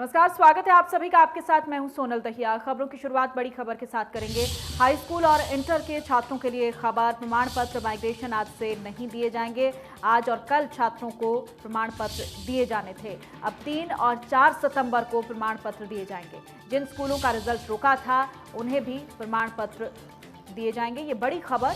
नमस्कार, स्वागत है आप सभी का। आपके साथ मैं हूं सोनल दहिया। खबरों की शुरुआत बड़ी खबर के साथ करेंगे। हाई स्कूल और इंटर के छात्रों के लिए खबर, प्रमाण पत्र माइग्रेशन आज से नहीं दिए जाएंगे। आज और कल छात्रों को प्रमाण पत्र दिए जाने थे। अब 3 और 4 सितंबर को प्रमाण पत्र दिए जाएंगे। जिन स्कूलों का रिजल्ट रुका था उन्हें भी प्रमाण पत्र दिए जाएंगे। ये बड़ी खबर,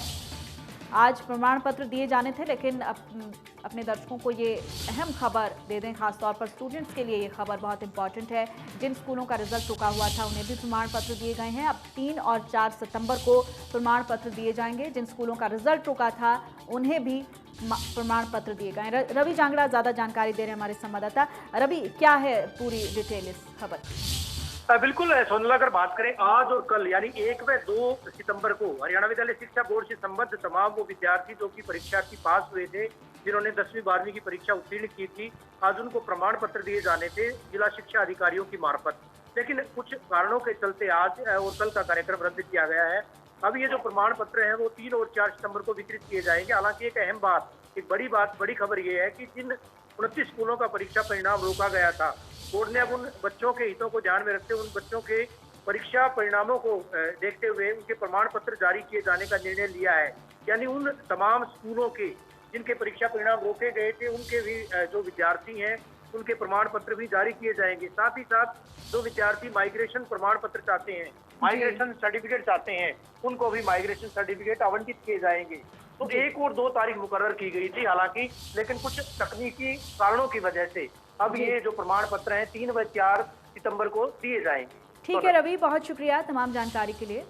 आज प्रमाण पत्र दिए जाने थे, लेकिन अपने दर्शकों को ये अहम खबर दे दें, खासतौर पर स्टूडेंट्स के लिए ये खबर बहुत इंपॉर्टेंट है। जिन स्कूलों का रिजल्ट रुका हुआ था उन्हें भी प्रमाण पत्र दिए गए हैं। अब 3 और 4 सितंबर को प्रमाण पत्र दिए जाएंगे। जिन स्कूलों का रिजल्ट रुका था उन्हें भी प्रमाण पत्र दिए गए। रवि जांगड़ा ज्यादा जानकारी दे रहे हैं, हमारे संवाददाता। रवि, क्या है पूरी डिटेल इस खबर? बिल्कुल सोनल, अगर बात करें आज और कल यानी 1 व 2 सितंबर को हरियाणा विद्यालय शिक्षा बोर्ड से संबद्ध तमाम वो विद्यार्थी जो कि परीक्षार्थी पास हुए थे, जिन्होंने 10वीं 12वीं की परीक्षा उत्तीर्ण की थी, आज उनको प्रमाण पत्र दिए जाने थे जिला शिक्षा अधिकारियों की मार्फत। लेकिन कुछ कारणों के चलते आज और कल का कार्यक्रम रद्द किया गया है। अब ये जो प्रमाण पत्र है वो 3 और 4 सितंबर को वितरित किए जाएंगे। हालांकि एक अहम बात, एक बड़ी खबर ये है कि जिन 29 स्कूलों का परीक्षा परिणाम रोका गया था, बोर्ड ने अब उन बच्चों के हितों को ध्यान में रखते हुए उन बच्चों के परीक्षा परिणामों को देखते हुए उनके प्रमाण पत्र जारी किए जाने का निर्णय लिया है। यानी उन तमाम स्कूलों के जिनके परीक्षा परिणाम रोके गए थे, उनके भी जो विद्यार्थी हैं उनके प्रमाण पत्र भी जारी किए जाएंगे। साथ ही साथ जो विद्यार्थी माइग्रेशन प्रमाण पत्र चाहते हैं, माइग्रेशन सर्टिफिकेट चाहते हैं, उनको भी माइग्रेशन सर्टिफिकेट आवंटित किए जाएंगे। तो 1 और 2 तारीख मुकर्रर की गई थी हालांकि, लेकिन कुछ तकनीकी कारणों की वजह से अब ये जो प्रमाण पत्र हैं 3 व 4 सितंबर को दिए जाएंगे। ठीक है रवि, बहुत शुक्रिया तमाम जानकारी के लिए।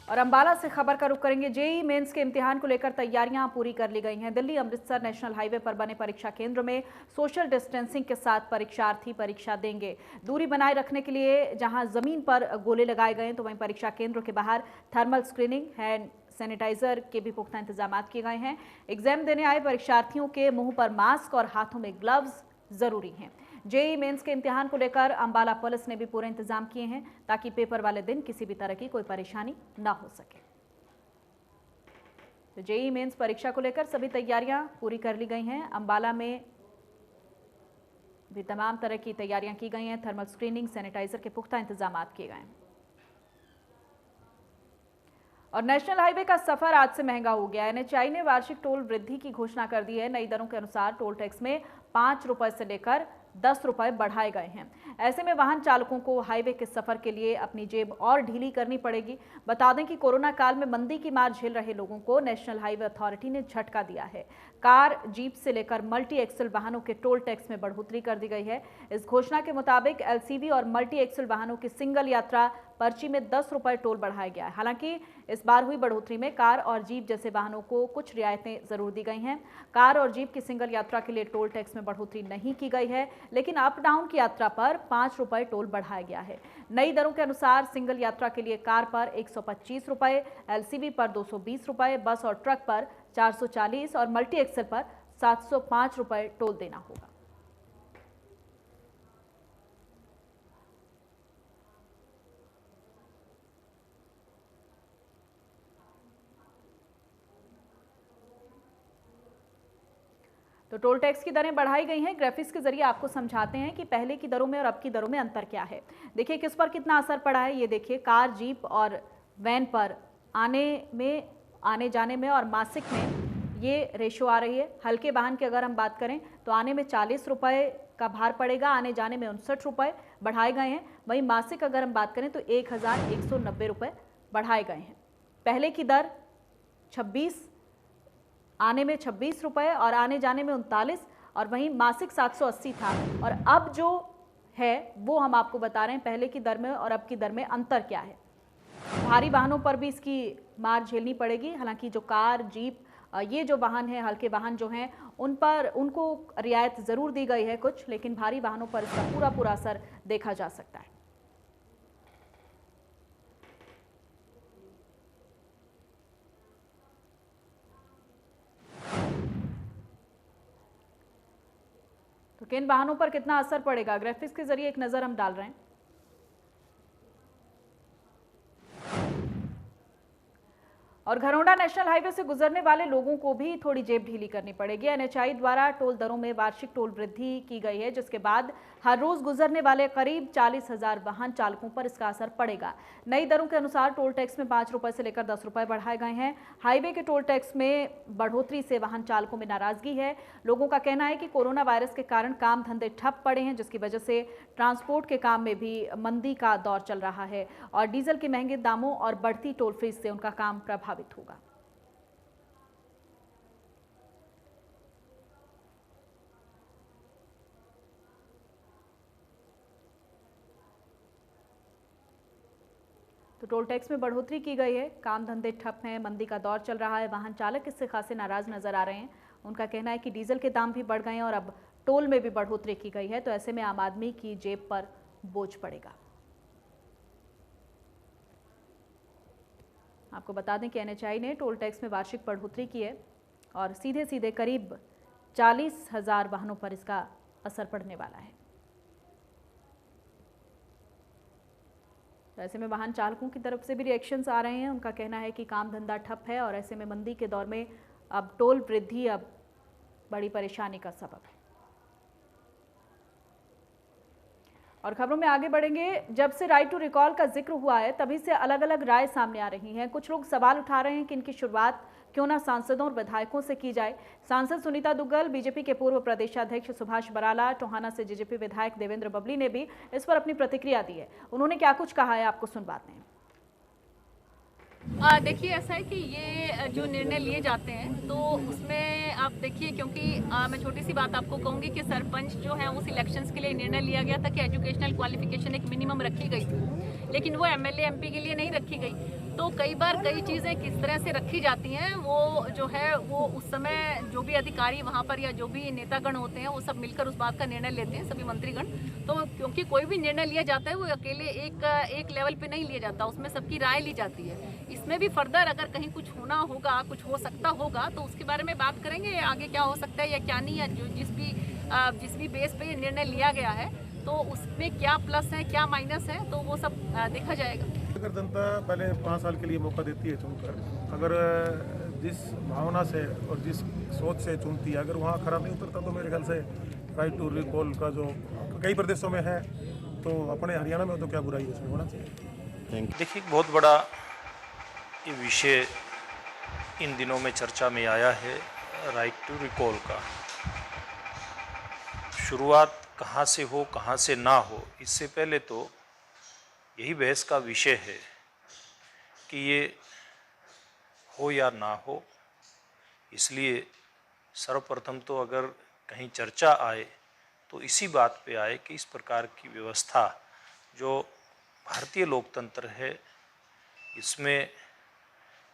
और अंबाला से खबर का रुख करेंगे। जेईई मेंस के इम्तिहान को लेकर तैयारियां पूरी कर ली गई हैं। दिल्ली अमृतसर नेशनल हाईवे पर बने परीक्षा केंद्र में सोशल डिस्टेंसिंग के साथ परीक्षार्थी परीक्षा देंगे। दूरी बनाए रखने के लिए जहां जमीन पर गोले लगाए गए तो वहीं परीक्षा केंद्र के बाहर थर्मल स्क्रीनिंग, हैंड सैनिटाइजर के भी पुख्ता इंतजाम किए गए हैं। एग्जाम देने आए परीक्षार्थियों के मुंह पर मास्क और हाथों में ग्लव्स जरूरी हैं। जेईई मेंस के इम्तिहान को लेकर अंबाला पुलिस ने भी पूरे इंतजाम किए हैं ताकि पेपर वाले दिन किसी भी तरह की कोई परेशानी ना हो सके। तो जेईई मेंस परीक्षा को लेकर सभी तैयारियां पूरी कर ली गई हैं। अंबाला में भी तमाम तरह की तैयारियां की गई हैं। थर्मल स्क्रीनिंग, सैनिटाइजर के पुख्ता इंतजाम किए गए हैं। और नेशनल हाईवे का सफर आज से महंगा हो गया है। एनएचएआई ने वार्षिक टोल वृद्धि की घोषणा कर दी है। नई दरों के अनुसार टोल टैक्स में 5 रुपए से लेकर 10 रुपए बढ़ाए गए हैं। ऐसे में वाहन चालकों को हाईवे के सफर के लिए अपनी जेब और ढीली करनी पड़ेगी। बता दें कि कोरोना काल में मंदी की मार झेल रहे लोगों को नेशनल हाईवे अथॉरिटी ने झटका दिया है। कार, जीप से लेकर मल्टी एक्सल वाहनों के टोल टैक्स में बढ़ोतरी कर दी गई है। इस घोषणा के मुताबिक एलसीवी और मल्टी एक्सल वाहनों की सिंगल यात्रा पर्ची में 10 रुपए टोल बढ़ाया गया है। हालांकि इस बार हुई बढ़ोतरी में कार और जीप जैसे वाहनों को कुछ रियायतें जरूर दी गई हैं। कार और जीप की सिंगल यात्रा के लिए टोल टैक्स में बढ़ोतरी नहीं की गई है, लेकिन अप डाउन की यात्रा पर 5 रुपए टोल बढ़ाया गया है। नई दरों के अनुसार सिंगल यात्रा के लिए कार पर 125 रुपए, एलसीवी पर 220 रुपए, बस और ट्रक पर 440 और मल्टी एक्सल पर 705 रुपए टोल देना होगा। तो टोल टैक्स की दरें बढ़ाई गई हैं। ग्राफिक्स के जरिए आपको समझाते हैं कि पहले की दरों में और अब की दरों में अंतर क्या है। देखिए किस पर कितना असर पड़ा है। ये देखिए, कार, जीप और वैन पर आने जाने में और मासिक में ये रेशो आ रही है। हल्के वाहन की अगर हम बात करें तो आने में 40 रुपए का भार पड़ेगा, आने जाने में 59 रुपए बढ़ाए गए हैं। वहीं मासिक अगर हम बात करें तो 1190 रुपए बढ़ाए गए हैं। पहले की दर 26, आने में 26 रुपए और आने जाने में 39, और वहीं मासिक 780 था। और अब जो है वो हम आपको बता रहे हैं पहले की दर में और अब की दर में अंतर क्या है। भारी वाहनों पर भी इसकी मार झेलनी पड़ेगी। हालांकि जो कार, जीप, ये जो वाहन है, हल्के वाहन जो हैं, उनको रियायत जरूर दी गई है कुछ, लेकिन भारी वाहनों पर इसका पूरा असर देखा जा सकता है। तो किन वाहनों पर कितना असर पड़ेगा, ग्राफिक्स के जरिए एक नजर हम डाल रहे हैं। और घरौंडा नेशनल हाईवे से गुजरने वाले लोगों को भी थोड़ी जेब ढीली करनी पड़ेगी। एनएचआई द्वारा टोल दरों में वार्षिक टोल वृद्धि की गई है, जिसके बाद हर रोज गुजरने वाले करीब 40,000 वाहन चालकों पर इसका असर पड़ेगा। नई दरों के अनुसार टोल टैक्स में 5 रुपए से लेकर 10 रुपए बढ़ाए गए हैं। हाईवे के टोल टैक्स में बढ़ोतरी से वाहन चालकों में नाराजगी है। लोगों का कहना है कि कोरोना वायरस के कारण काम धंधे ठप पड़े हैं, जिसकी वजह से ट्रांसपोर्ट के काम में भी मंदी का दौर चल रहा है और डीजल के महंगे दामों और बढ़ती टोल फीस से उनका काम प्रभावित होगा। तो टोल टैक्स में बढ़ोतरी की गई है, काम धंधे ठप हैं, मंदी का दौर चल रहा है। वाहन चालक इससे खासे नाराज नजर आ रहे हैं। उनका कहना है कि डीजल के दाम भी बढ़ गए हैं और अब टोल में भी बढ़ोतरी की गई है, तो ऐसे में आम आदमी की जेब पर बोझ पड़ेगा। आपको बता दें कि एनएचआई ने टोल टैक्स में वार्षिक बढ़ोतरी की है और सीधे सीधे करीब 40,000 वाहनों पर इसका असर पड़ने वाला है। तो ऐसे में वाहन चालकों की तरफ से भी रिएक्शंस आ रहे हैं। उनका कहना है कि काम धंधा ठप है और ऐसे में मंदी के दौर में अब टोल वृद्धि अब बड़ी परेशानी का सबब है। और खबरों में आगे बढ़ेंगे। जब से राइट टू रिकॉल का जिक्र हुआ है, तभी से अलग अलग राय सामने आ रही हैं। कुछ लोग सवाल उठा रहे हैं कि इनकी शुरुआत क्यों ना सांसदों और विधायकों से की जाए। सांसद सुनीता दुग्गल, बीजेपी के पूर्व प्रदेशाध्यक्ष सुभाष बराला, टोहाना से जेजेपी विधायक देवेंद्र बबली ने भी इस पर अपनी प्रतिक्रिया दी है। उन्होंने क्या कुछ कहा है, आपको सुनवाते हैं। देखिए, ऐसा है कि ये जो निर्णय लिए जाते हैं तो उसमें आप देखिए, क्योंकि मैं छोटी सी बात आपको कहूँगी कि सरपंच जो है उस इलेक्शंस के लिए निर्णय लिया गया था कि एजुकेशनल क्वालिफिकेशन एक मिनिमम रखी गई थी, लेकिन वो एमएलए एमपी के लिए नहीं रखी गई। तो कई बार कई चीज़ें किस तरह से रखी जाती हैं, वो जो है वो उस समय जो भी अधिकारी वहाँ पर या जो भी नेतागण होते हैं वो सब मिलकर उस बात का निर्णय लेते हैं, सभी मंत्रीगण। तो क्योंकि कोई भी निर्णय लिया जाता है वो अकेले एक लेवल पे नहीं लिया जाता, उसमें सबकी राय ली जाती है। इसमें भी फर्दर अगर कहीं कुछ होना होगा, कुछ हो सकता होगा, तो उसके बारे में बात करेंगे, आगे क्या हो सकता है या क्या नहीं, या जिस भी बेस पे ये निर्णय लिया गया है तो उसमें क्या प्लस है क्या माइनस है, तो वो सब देखा जाएगा। अगर जनता पहले 5 साल के लिए मौका देती है चुनकर, अगर जिस भावना से और जिस सोच से चुनती है, अगर वहाँ खराब नहीं उतरता तो मेरे ख्याल से राइट टू रिकॉल का जो कई प्रदेशों में है, तो अपने हरियाणा में तो क्या बुराई है, उसमें होना चाहिए। देखिए, बहुत बड़ा ये विषय इन दिनों में चर्चा में आया है, राइट टू रिकॉल का। शुरुआत कहाँ से हो कहाँ से ना हो, इससे पहले तो यही बहस का विषय है कि ये हो या ना हो। इसलिए सर्वप्रथम तो अगर कहीं चर्चा आए तो इसी बात पे आए कि इस प्रकार की व्यवस्था जो भारतीय लोकतंत्र है इसमें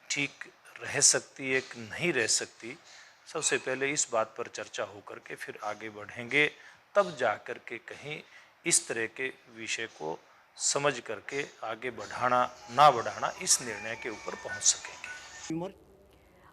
ठीक रह सकती है कि नहीं रह सकती। सबसे पहले इस बात पर चर्चा होकर के फिर आगे बढ़ेंगे, तब जा कर के कहीं इस तरह के विषय को समझ करके आगे बढ़ाना ना बढ़ाना इस निर्णय के ऊपर पहुंच सकेंगे।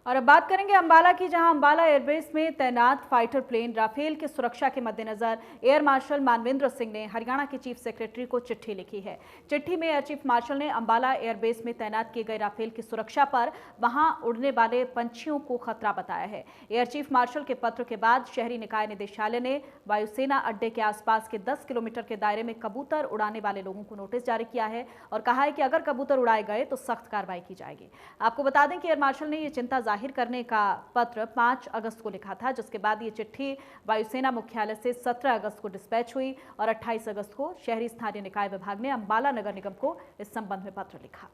और अब बात करेंगे अंबाला की, जहां अंबाला एयरबेस में तैनात फाइटर प्लेन राफेल की सुरक्षा के मद्देनजर एयर मार्शल मानवेंद्र सिंह ने हरियाणा के चीफ सेक्रेटरी को चिट्ठी लिखी है। चिट्ठी में एयर चीफ मार्शल ने अंबाला एयरबेस में तैनात किए गए राफेल की सुरक्षा पर वहां उड़ने वाले पंछियों को खतरा बताया है। एयर चीफ मार्शल के पत्र के बाद शहरी निकाय निदेशालय ने वायुसेना अड्डे के आसपास के 10 किलोमीटर के दायरे में कबूतर उड़ाने वाले लोगों को नोटिस जारी किया है और कहा है कि अगर कबूतर उड़ाए गए तो सख्त कार्रवाई की जाएगी। आपको बता दें कि एयर मार्शल ने ये चिंता जाहिर करने का पत्र 5 अगस्त को लिखा था, जिसके बाद ये चिट्ठी वायुसेना मुख्यालय से 17 अगस्त को डिस्पैच हुई और 28 अगस्त को शहरी स्थानीय निकाय विभाग ने अंबाला नगर निगम को इस संबंध में पत्र लिखा।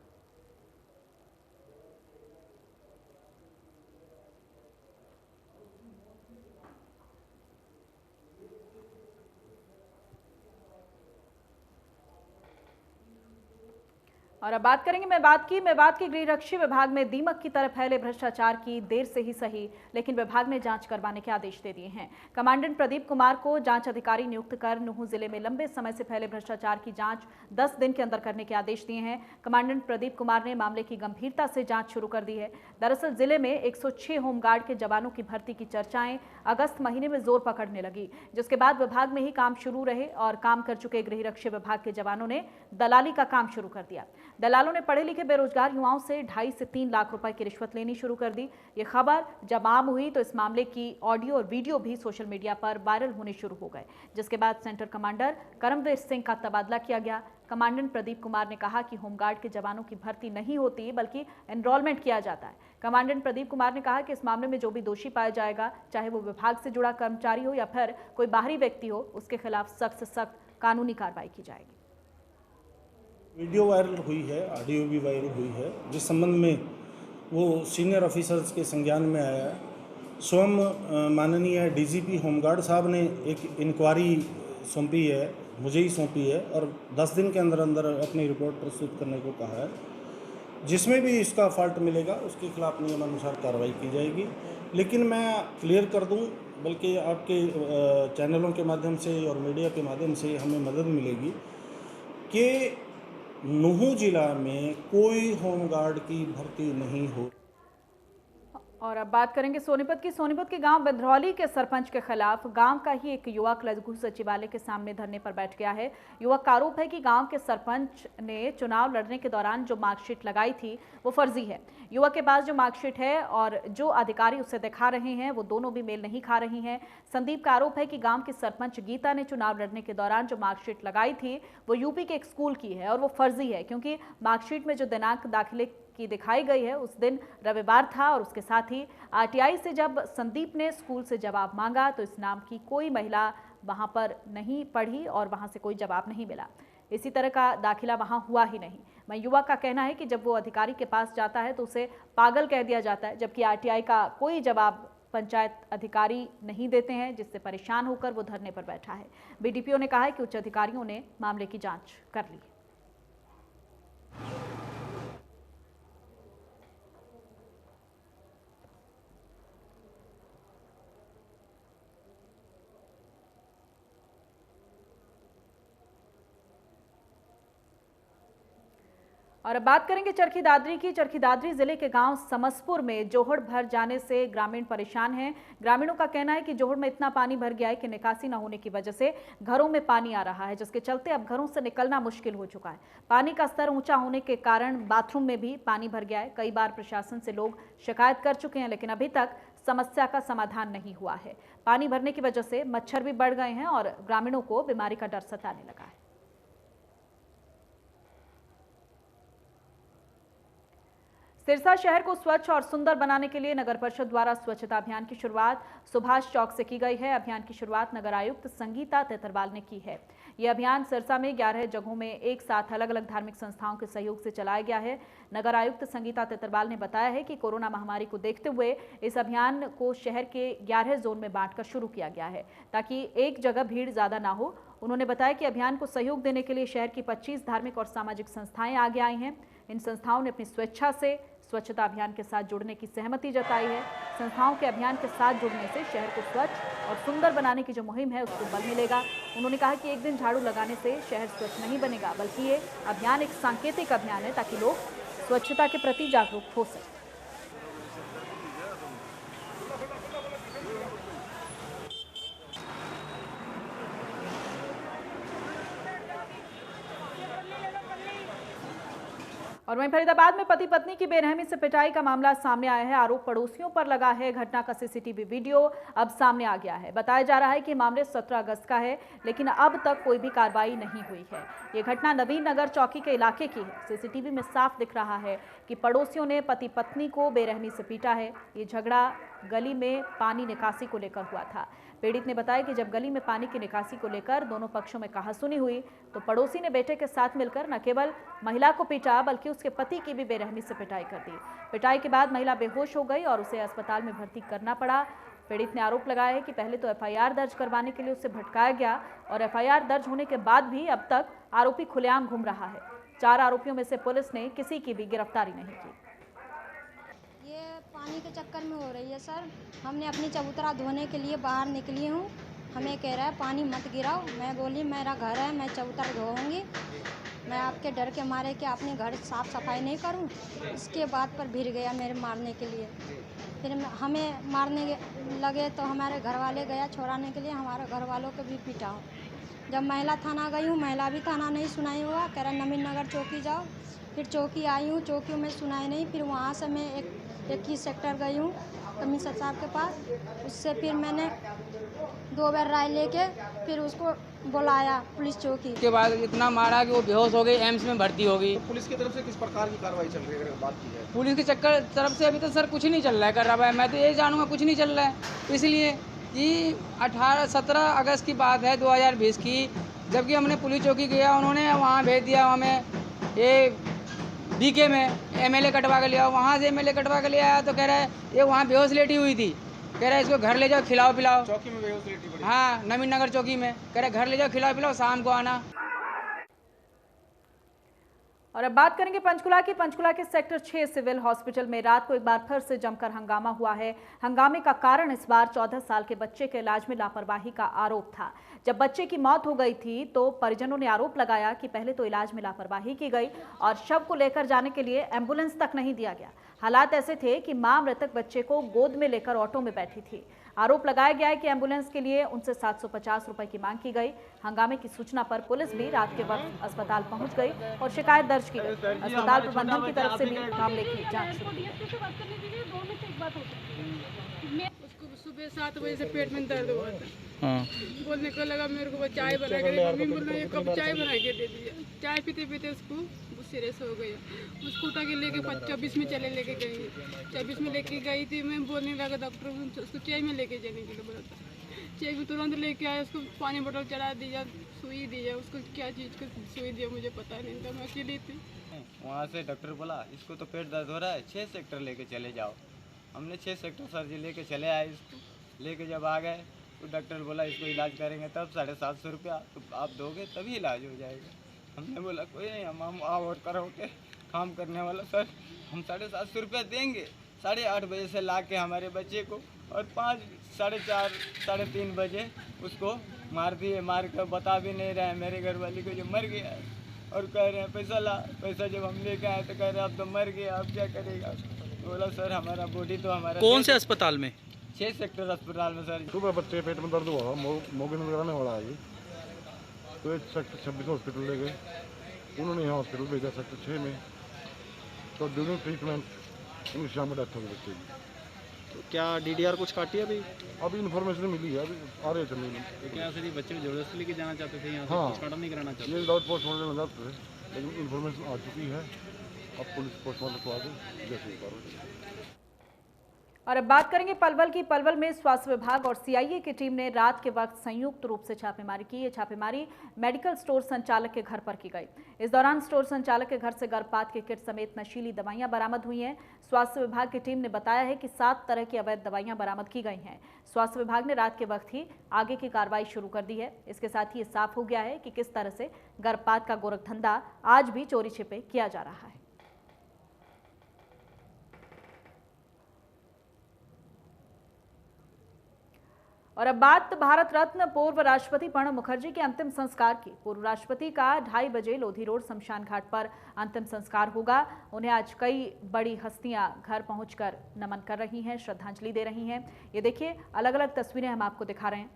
और अब बात करेंगे मेवात के गृहरक्षी विभाग में दीमक की तरह फैले भ्रष्टाचार की देर से ही सही, लेकिन विभाग ने जांच करवाने के आदेश दे दिए हैं। कमांडेंट प्रदीप कुमार को जांच अधिकारी नियुक्त कर नुहू जिले में लंबे समय से फैले भ्रष्टाचार की जांच 10 दिन के अंदर करने के आदेश दिए हैं। कमांडेंट प्रदीप कुमार ने मामले की गंभीरता से जांच शुरू कर दी है। दरअसल जिले में 106 होमगार्ड के जवानों की भर्ती की चर्चाएं अगस्त महीने में जोर पकड़ने लगी, जिसके बाद विभाग में ही काम शुरू रहे और काम कर चुके गृह रक्षा विभाग के जवानों ने दलाली का काम शुरू कर दिया। दलालों ने पढ़े लिखे बेरोजगार युवाओं से 2.5 से 3 लाख रुपए की रिश्वत लेनी शुरू कर दी। ये खबर जब आम हुई तो इस मामले की ऑडियो और वीडियो भी सोशल मीडिया पर वायरल होने शुरू हो गए, जिसके बाद सेंटर कमांडर करमवीर सिंह का तबादला किया गया। कमांडेंट प्रदीप कुमार ने कहा कि होमगार्ड के जवानों की भर्ती नहीं होती बल्कि एनरोलमेंट किया जाता है। कमांडेंट प्रदीप कुमार ने कहा कि इस मामले में जो भी दोषी पाया जाएगा, चाहे वो विभाग से जुड़ा कर्मचारी हो या फिर कोई बाहरी व्यक्ति हो, उसके खिलाफ सख्त से सख्त कानूनी कार्रवाई की जाएगी। वीडियो वायरल हुई है, ऑडियो भी वायरल हुई है, जिस संबंध में वो सीनियर ऑफिसर्स के संज्ञान में आया है। स्वयं माननीय डीजीपी होमगार्ड साहब ने एक इंक्वायरी सौंपी है, मुझे ही सौंपी है, और 10 दिन के अंदर अंदर अपनी रिपोर्ट प्रस्तुत करने को कहा है। जिसमें भी इसका फॉल्ट मिलेगा उसके खिलाफ नियमानुसार कार्रवाई की जाएगी। लेकिन मैं क्लियर कर दूं, बल्कि आपके चैनलों के माध्यम से और मीडिया के माध्यम से हमें मदद मिलेगी कि नूंह जिला में कोई होमगार्ड की भर्ती नहीं हो। और अब बात करेंगे सोनीपत की। सोनीपत के गांव बिंद्रौली के सरपंच के खिलाफ गांव का ही एक युवक लघु सचिवालय के सामने धरने पर बैठ गया है। युवक का आरोप है कि गांव के सरपंच ने चुनाव लड़ने के दौरान जो मार्कशीट लगाई थी वो फर्जी है। युवक के पास जो मार्कशीट है और जो अधिकारी उसे दिखा रहे हैं वो दोनों भी मेल नहीं खा रही हैं। संदीप का आरोप है कि गांव की सरपंच गीता ने चुनाव लड़ने के दौरान जो मार्कशीट लगाई थी वो यूपी के एक स्कूल की है और वो फर्जी है, क्योंकि मार्कशीट में जो दिनांक दाखिले की दिखाई गई है उस दिन रविवार था। और उसके साथ ही आरटीआई से जब संदीप ने स्कूल से जवाब मांगा तो इस नाम की कोई महिला वहां पर नहीं पढ़ी और वहां से कोई जवाब नहीं मिला। इसी तरह का दाखिला वहां हुआ ही नहीं। वहीं युवक का कहना है कि जब वो अधिकारी के पास जाता है तो उसे पागल कह दिया जाता है, जबकि आरटीआई का कोई जवाब पंचायत अधिकारी नहीं देते हैं, जिससे परेशान होकर वो धरने पर बैठा है। बीडीपीओ ने कहा है कि उच्च अधिकारियों ने मामले की जांच कर ली। और अब बात करेंगे चरखी दादरी की। चरखी दादरी जिले के गांव समसपुर में जोहड़ भर जाने से ग्रामीण परेशान हैं। ग्रामीणों का कहना है कि जोहड़ में इतना पानी भर गया है कि निकासी न होने की वजह से घरों में पानी आ रहा है, जिसके चलते अब घरों से निकलना मुश्किल हो चुका है। पानी का स्तर ऊंचा होने के कारण बाथरूम में भी पानी भर गया है। कई बार प्रशासन से लोग शिकायत कर चुके हैं, लेकिन अभी तक समस्या का समाधान नहीं हुआ है। पानी भरने की वजह से मच्छर भी बढ़ गए हैं और ग्रामीणों को बीमारी का डर सताने लगा है। सिरसा शहर को स्वच्छ और सुंदर बनाने के लिए नगर परिषद द्वारा स्वच्छता अभियान की शुरुआत सुभाष चौक से की गई है। अभियान की शुरुआत नगर आयुक्त संगीता तेतरवाल ने की है। यह अभियान सिरसा में 11 जगहों में एक साथ अलग अलग धार्मिक संस्थाओं के सहयोग से चलाया गया है। नगर आयुक्त संगीता तेतरवाल ने बताया है कि कोरोना महामारी को देखते हुए इस अभियान को शहर के 11 जोन में बांटकर शुरू किया गया है, ताकि एक जगह भीड़ ज्यादा ना हो। उन्होंने बताया कि अभियान को सहयोग देने के लिए शहर की 25 धार्मिक और सामाजिक संस्थाएं आगे आई हैं। इन संस्थाओं ने अपनी स्वेच्छा से स्वच्छता अभियान के साथ जुड़ने की सहमति जताई है। संस्थाओं के अभियान के साथ जुड़ने से शहर को स्वच्छ और सुंदर बनाने की जो मुहिम है उसको बल मिलेगा। उन्होंने कहा कि एक दिन झाड़ू लगाने से शहर स्वच्छ नहीं बनेगा, बल्कि ये अभियान एक सांकेतिक अभियान है ताकि लोग स्वच्छता के प्रति जागरूक हो सकें। और वहीं फरीदाबाद में पति पत्नी की बेरहमी से पिटाई का मामला सामने आया है। आरोप पड़ोसियों पर लगा है। घटना का सीसीटीवी वीडियो अब सामने आ गया है। बताया जा रहा है कि मामले 17 अगस्त का है, लेकिन अब तक कोई भी कार्रवाई नहीं हुई है। ये घटना नवीन नगर चौकी के इलाके की है। सीसीटीवी में साफ दिख रहा है कि पड़ोसियों ने पति पत्नी को बेरहमी से पीटा है। ये झगड़ा गली में पानी निकासी को लेकर हुआ था। पीड़ित ने बताया कि जब गली में पानी की निकासी को लेकर दोनों पक्षों में कहासुनी हुई तो पड़ोसी ने बेटे के साथ मिलकर न केवल महिला को पीटा बल्कि उसके पति की भी बेरहमी से पिटाई कर दी। पिटाई के बाद महिला बेहोश हो गई और उसे अस्पताल में भर्ती करना पड़ा। पीड़ित ने आरोप लगाया है कि पहले तो एफआईआर दर्ज करवाने के लिए उसे भटकाया गया और एफआईआर दर्ज होने के बाद भी अब तक आरोपी खुलेआम घूम रहा है। 4 आरोपियों में से पुलिस ने किसी की भी गिरफ्तारी नहीं की। पानी के चक्कर में हो रही है सर। हमने अपनी चबूतरा धोने के लिए बाहर निकली हूँ, हमें कह रहा है पानी मत गिराओ। मैं बोली मेरा घर है, मैं चबूतरा धोऊंगी। मैं आपके डर के मारे कि अपने घर साफ सफाई नहीं करूं, इसके बाद पर भिड़ गया मेरे मारने के लिए। फिर हमें मारने लगे तो हमारे घर वाले गया छोड़ाने के लिए, हमारे घर वालों को भी पीटा। जब महिला थाना गई हूँ, महिला भी थाना नहीं सुनाई हुआ, कह रहा नवीन नगर चौकी जाओ। फिर चौकी आई हूँ, चौकी में सुनाई नहीं। फिर वहाँ से मैं 21 सेक्टर गई हूँ कमिश्नर साहब के पास। उससे फिर मैंने 2 बार राय लेके फिर उसको बुलाया पुलिस चौकी। के बाद इतना मारा कि वो बेहोश हो गई, एम्स में भर्ती हो गई। तो पुलिस की तरफ से किस प्रकार की कार्रवाई चल रही है, अगर बात की जाए? पुलिस के तरफ से अभी तो सर कुछ नहीं चल रहा है, कर रहा है। मैं तो ये जानूंगा कुछ नहीं चल रहा है, इसलिए कि 17 अगस्त की बात है 2020 की, जबकि हमने पुलिस चौकी गया, उन्होंने वहाँ भेज दिया हमें ये बीके में MLA कटवा के लिया। वहाँ से MLA कटवा के ले आया तो कह रहा है ये वहाँ बेहोश लेटी हुई थी, कह रहा है इसको घर ले जाओ खिलाओ पिलाओ। चौकी में बेहोश लेटी पड़ी? हाँ, नवीन नगर चौकी में, कह रहे घर ले जाओ खिलाओ पिलाओ, शाम को आना। और अब बात करेंगे पंचकुला की। पंचकुला के सेक्टर 6 सिविल हॉस्पिटल में रात को एक बार फिर से जमकर हंगामा हुआ है। हंगामे का कारण इस बार 14 साल के बच्चे के इलाज में लापरवाही का आरोप था। जब बच्चे की मौत हो गई थी तो परिजनों ने आरोप लगाया कि पहले तो इलाज में लापरवाही की गई और शव को लेकर जाने के लिए एम्बुलेंस तक नहीं दिया गया। हालात ऐसे थे कि मां मृतक बच्चे को गोद में लेकर ऑटो में बैठी थी। आरोप लगाया गया है कि एम्बुलेंस के लिए उनसे 750 रुपए की मांग की गई। हंगामे की सूचना पर पुलिस भी रात के वक्त अस्पताल पहुंच गई और शिकायत दर्ज की गई। अस्पताल प्रबंधन की तरफ से भी मामले की जांच शुरू की। उसको सुबह 7 बजे से पेट में दर्द हुआ था। बोलने को लगा मेरे को चाय बना के दे। मम्मी बोलना एक कप चाय बना के दे दिया। चाय पीते पीते उसको सीरियस हो गया। उसको उठा के लेके 24 में चले लेके गई। 24 में लेके गई थी। मैं बोलने लगा डॉक्टर उसको चाय में लेके जाने के लिए बोला था। चाय में तुरंत लेके आया, उसको पानी बोतल चढ़ा दिया, सुई दिया। उसको क्या चीज़ का सुई दिया मुझे पता नहीं था, मैं अकेली थी। वहाँ से डॉक्टर बोला इसको तो पेट दर्द हो रहा है, 6 सेक्टर लेके चले जाओ। हमने 6 सेक्टर सर जी लेके चले आए। इसको लेके जब आ गए तो डॉक्टर बोला इसको इलाज करेंगे तब 750 रुपया तो आप दोगे तभी इलाज हो जाएगा। हमने बोला कोई नहीं, हम और करो के काम करने वाला सर, हम 750 रुपया देंगे। 8:30 बजे से ला के हमारे बच्चे को और 5, 4:30, 3:30 बजे उसको मार दिए। मार कर बता भी नहीं रहे मेरे घर वाली को जो मर गया है, और कह रहे हैं पैसा ला। पैसा जब हम लेके आए तो कह रहे हैं अब तो मर गया, अब क्या करेगा। बोला सर हमारा बॉडी तो हमारा। कौन से अस्पताल में? 6 सेक्टर अस्पताल में सर। सुबह बच्चे पेट में दर्द हुआ, मोगे में लगाने वाला है तो एक सेक्टर 26 हॉस्पिटल ले गए। उन्होंने यहाँ हॉस्पिटल भेजा सेक्टर 6 में, तो ड्यूरिंग ट्रीटमेंट उनकी शाम में डेथ हो गई बच्चे की। तो क्या DDR कुछ काटी है अभी इन्फॉर्मेशन मिली है, अभी आ रहे थे। तो क्या सर ये बच्चे को जबरदस्ती लेके जाना चाहते थे यहाँ से? हाँ, पोस्टमार्टम नहीं कराना चाहते? ये विदाउट पोस्टमार्टम जाते थे, लेकिन इन्फॉर्मेशन आ चुकी है। अब पुलिस पोस्टमार्टम को आगे जैसे ही। और अब बात करेंगे पलवल की। पलवल में स्वास्थ्य विभाग और CIA की टीम ने रात के वक्त संयुक्त रूप से छापेमारी की। ये छापेमारी मेडिकल स्टोर संचालक के घर पर की गई। इस दौरान स्टोर संचालक के घर से गर्भपात के किट समेत नशीली दवाइयां बरामद हुई हैं। स्वास्थ्य विभाग की टीम ने बताया है कि 7 तरह की अवैध दवाइयां बरामद की गई हैं। स्वास्थ्य विभाग ने रात के वक्त ही आगे की कार्रवाई शुरू कर दी है। इसके साथ ही ये साफ हो गया है कि किस तरह से गर्भपात का गोरखधंधा आज भी चोरी छिपे किया जा रहा है। और अब बात भारत रत्न पूर्व राष्ट्रपति प्रणब मुखर्जी के अंतिम संस्कार की। पूर्व राष्ट्रपति का 2:30 बजे लोधी रोड शमशान घाट पर अंतिम संस्कार होगा। उन्हें आज कई बड़ी हस्तियां घर पहुंचकर नमन कर रही हैं, श्रद्धांजलि दे रही हैं। ये देखिए अलग अलग तस्वीरें हम आपको दिखा रहे हैं।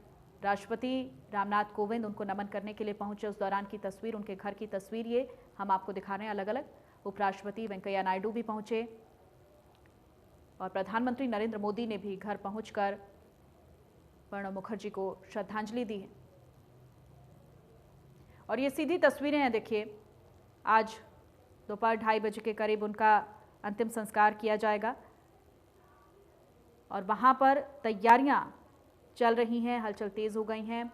राष्ट्रपति रामनाथ कोविंद उनको नमन करने के लिए पहुंचे, उस दौरान की तस्वीर, उनके घर की तस्वीर ये हम आपको दिखा रहे हैं अलग अलग। उपराष्ट्रपति वेंकैया नायडू भी पहुंचे और प्रधानमंत्री नरेंद्र मोदी ने भी घर पहुंचकर प्रणब मुखर्जी को श्रद्धांजलि दी है। और ये सीधी तस्वीरें हैं, देखिए आज दोपहर 2:30 बजे के करीब उनका अंतिम संस्कार किया जाएगा और वहां पर तैयारियां चल रही हैं, हलचल तेज हो गई हैं।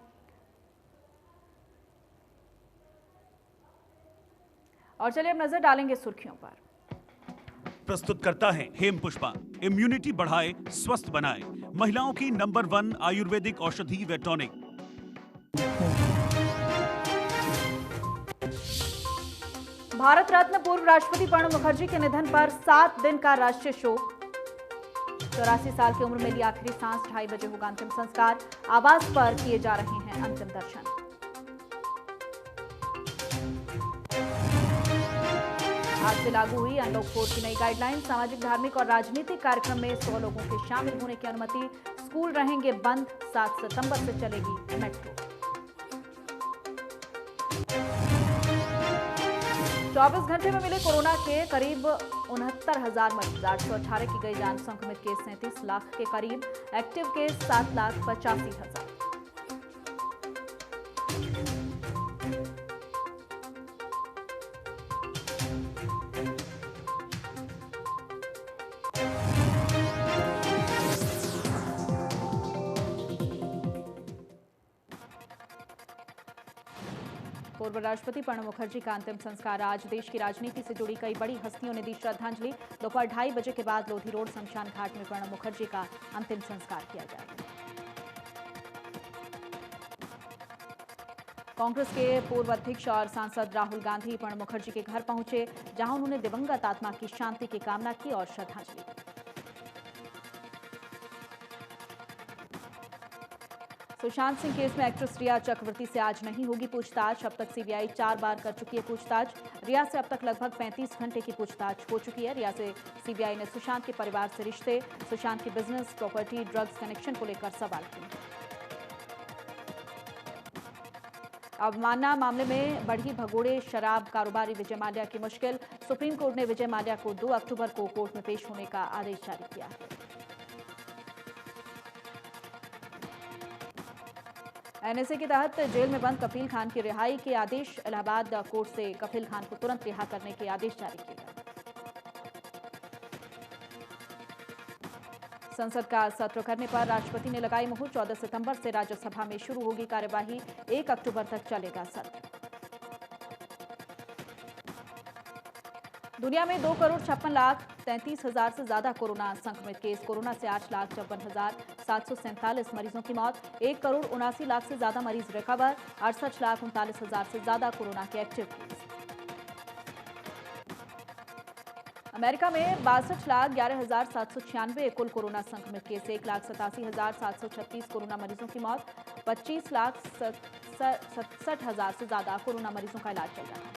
और चलिए अब नजर डालेंगे सुर्खियों पर। प्रस्तुत करता है हेम पुष्पा। इम्यूनिटी बढ़ाए, स्वस्थ बनाए, महिलाओं की नंबर 1 आयुर्वेदिक औषधि व टॉनिक। भारत रत्न पूर्व राष्ट्रपति प्रणब मुखर्जी के निधन पर 7 दिन का राष्ट्रीय शोक। 84 साल की उम्र में ली आखिरी सांस। 2:30 बजे होगा अंतिम संस्कार। आवास पर किए जा रहे हैं अंतिम दर्शन। आज से लागू हुई अनलॉक 4 की नई गाइडलाइन। सामाजिक, धार्मिक और राजनीतिक कार्यक्रम में 100 लोगों के शामिल होने की अनुमति। स्कूल रहेंगे बंद। 7 सितंबर से चलेगी मेट्रो। 24 घंटे में मिले कोरोना के करीब 69,000 मरीज। 818 की गई जान। संक्रमित केस 37 लाख के करीब। Active case 7,85,000। पूर्व राष्ट्रपति प्रणब मुखर्जी का अंतिम संस्कार आज। देश की राजनीति से जुड़ी कई बड़ी हस्तियों ने दी श्रद्धांजलि। दोपहर 2:30 बजे के बाद लोधी रोड शमशान घाट में प्रणब मुखर्जी का अंतिम संस्कार किया जाएगा। कांग्रेस के पूर्व अध्यक्ष और सांसद राहुल गांधी प्रणब मुखर्जी के घर पहुंचे, जहां उन्होंने दिवंगत आत्मा की शांति की कामना की और श्रद्धांजलि दी। सुशांत सिंह केस में एक्ट्रेस रिया चक्रवर्ती से आज नहीं होगी पूछताछ। अब तक सीबीआई 4 बार कर चुकी है पूछताछ। रिया से अब तक लगभग 35 घंटे की पूछताछ हो चुकी है। रिया से सीबीआई ने सुशांत के परिवार से रिश्ते, सुशांत के बिजनेस, प्रॉपर्टी, ड्रग्स कनेक्शन को लेकर सवाल किए। अवमानना मामले में बढ़ी भगोड़े शराब कारोबारी विजय माल्या की मुश्किल। सुप्रीम कोर्ट ने विजय माल्या को 2 अक्टूबर को कोर्ट में पेश होने का आदेश जारी किया है। एनएसए के तहत जेल में बंद कफील खान की रिहाई के आदेश। इलाहाबाद कोर्ट से कफील खान को तुरंत रिहा करने के आदेश जारी किए गए। संसद का सत्र करने पर राष्ट्रपति ने लगाई मुहर। 14 सितंबर से राज्यसभा में शुरू होगी कार्यवाही। 1 अक्टूबर तक चलेगा सत्र। दुनिया में 2,56,33,000 से ज्यादा कोरोना संक्रमित केस। कोरोना से 8,54,747 मरीजों की मौत। 1,79,00,000 से ज्यादा मरीज रिकवर। 68,39,000 से ज्यादा कोरोना के एक्टिव केस। अमेरिका में 62,11,796 कुल कोरोना संक्रमित केस। 1,87,736 कोरोना मरीजों की मौत। 25,67,000 से ज्यादा कोरोना मरीजों का इलाज चल रहा है।